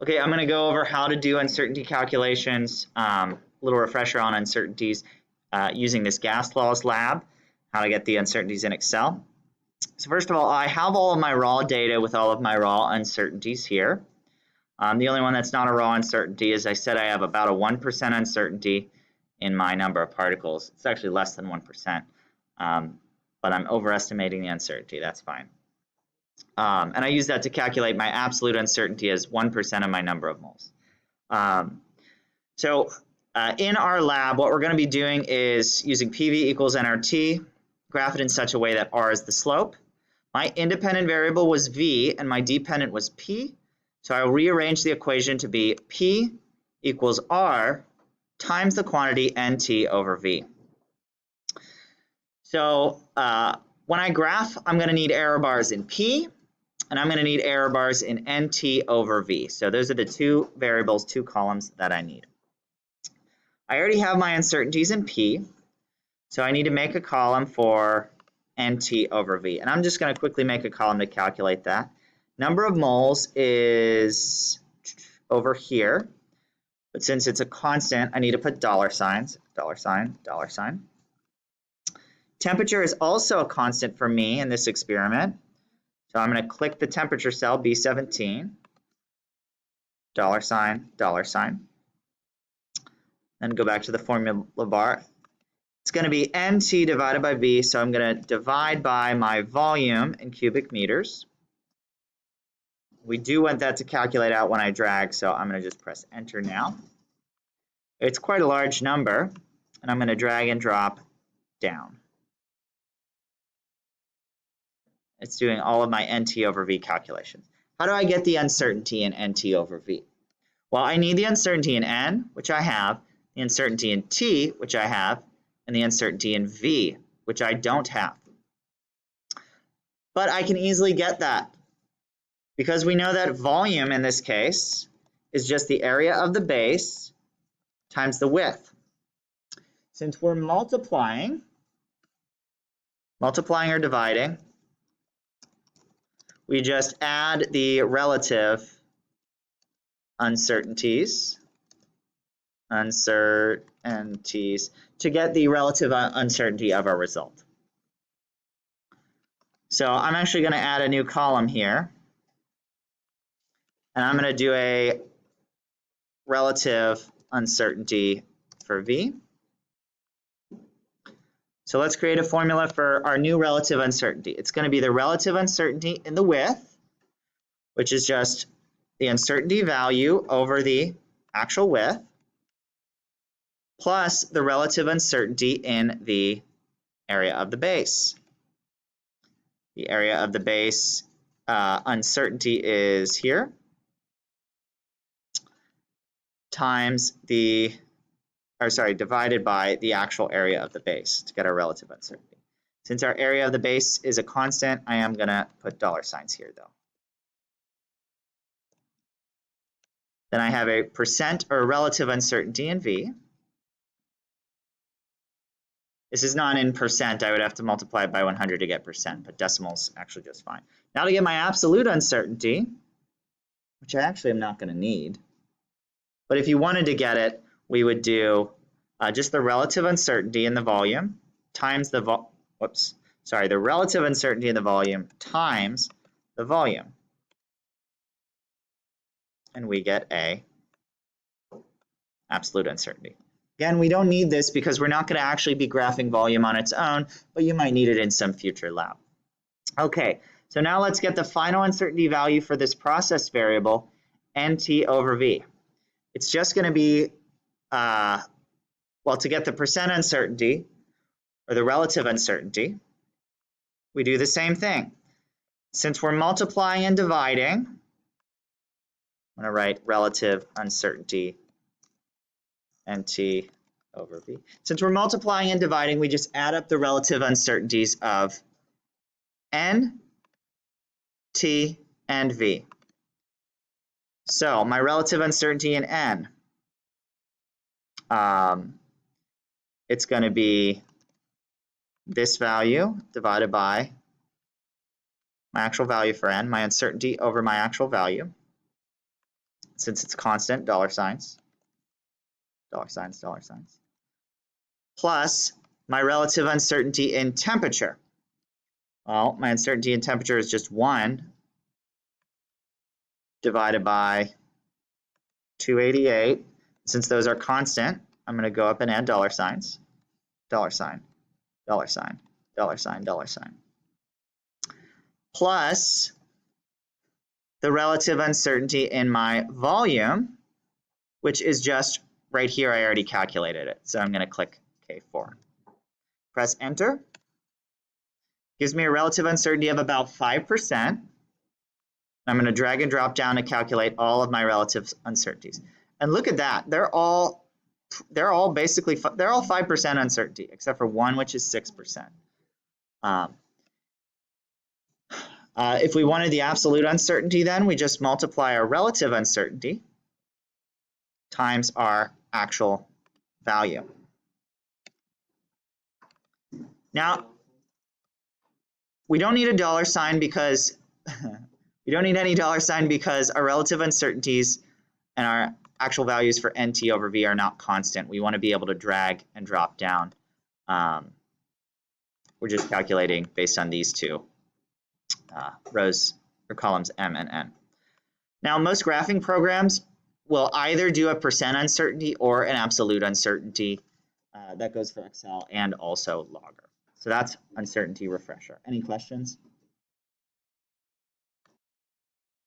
Okay, I'm going to go over how to do uncertainty calculations, a little refresher on uncertainties using this gas laws lab, how to get the uncertainties in Excel. So first of all, I have all of my raw data with all of my raw uncertainties here. The only one that's not a raw uncertainty is I said I have about a 1% uncertainty in my number of particles. It's actually less than 1%, but I'm overestimating the uncertainty. That's fine. And I use that to calculate my absolute uncertainty as 1% of my number of moles. In our lab, what we're going to be doing is using PV equals nRT, graph it in such a way that R is the slope. My independent variable was V and my dependent was P. So I will rearrange the equation to be P equals R times the quantity NT over V. So when I graph, I'm going to need error bars in P, and I'm going to need error bars in NT over V. So those are the two variables, two columns that I need. I already have my uncertainties in P, so I need to make a column for NT over V. And I'm just going to quickly make a column to calculate that. Number of moles is over here, but since it's a constant, I need to put dollar signs, dollar sign, dollar sign. Temperature is also a constant for me in this experiment. So I'm going to click the temperature cell, B17, dollar sign, dollar sign. Then go back to the formula bar. It's going to be NT divided by V, so I'm going to divide by my volume in cubic meters. We do want that to calculate out when I drag, so I'm going to just press enter now. It's quite a large number, and I'm going to drag and drop down. It's doing all of my NT over V calculations. How do I get the uncertainty in NT over V? Well, I need the uncertainty in N, which I have, the uncertainty in T, which I have, and the uncertainty in V, which I don't have. But I can easily get that because we know that volume in this case is just the area of the base times the width. Since we're multiplying or dividing, we just add the relative uncertainties to get the relative uncertainty of our result. So I'm actually going to add a new column here, and I'm going to do a relative uncertainty for V. So let's create a formula for our new relative uncertainty. It's going to be the relative uncertainty in the width, which is just the uncertainty value over the actual width, plus the relative uncertainty in the area of the base. The area of the base uncertainty is here, times divided by the actual area of the base to get our relative uncertainty. Since our area of the base is a constant, I am going to put dollar signs here though. Then I have a percent or relative uncertainty in V. This is not in percent. I would have to multiply it by 100 to get percent, but decimals actually just fine. Now to get my absolute uncertainty, which I actually am not going to need, but if you wanted to get it, we would do just the relative uncertainty in the volume times the relative uncertainty in the volume times the volume, and we get a absolute uncertainty. Again, we don't need this because we're not going to actually be graphing volume on its own, but you might need it in some future lab. Okay, so now let's get the final uncertainty value for this process variable, NT over V. It's just going to be, to get the percent uncertainty, or the relative uncertainty, we do the same thing. Since we're multiplying and dividing, I'm going to write relative uncertainty NT over V. Since we're multiplying and dividing, we just add up the relative uncertainties of N, T, and V. So my relative uncertainty in N, it's going to be this value divided by my actual value for N, my uncertainty over my actual value. since it's constant, dollar signs, dollar signs, dollar signs, plus my relative uncertainty in temperature. Well, my uncertainty in temperature is just 1 divided by 288. Since those are constant, I'm going to go up and add dollar signs, dollar sign, dollar sign, dollar sign, dollar sign, plus the relative uncertainty in my volume, which is just right here. I already calculated it. So I'm going to click K4. Press enter. Gives me a relative uncertainty of about 5%. I'm going to drag and drop down to calculate all of my relative uncertainties. And look at that. They're all basically, they're all 5% uncertainty, except for one, which is 6%. If we wanted the absolute uncertainty, then we just multiply our relative uncertainty times our actual value. Now, we don't need a dollar sign because we don't need any dollar sign because our relative uncertainties and our actual values for NT over V are not constant. We want to be able to drag and drop down. We're just calculating based on these two rows or columns M and N. Now, most graphing programs will either do a percent uncertainty or an absolute uncertainty. That goes for Excel and also Logger. So that's uncertainty refresher. Any questions?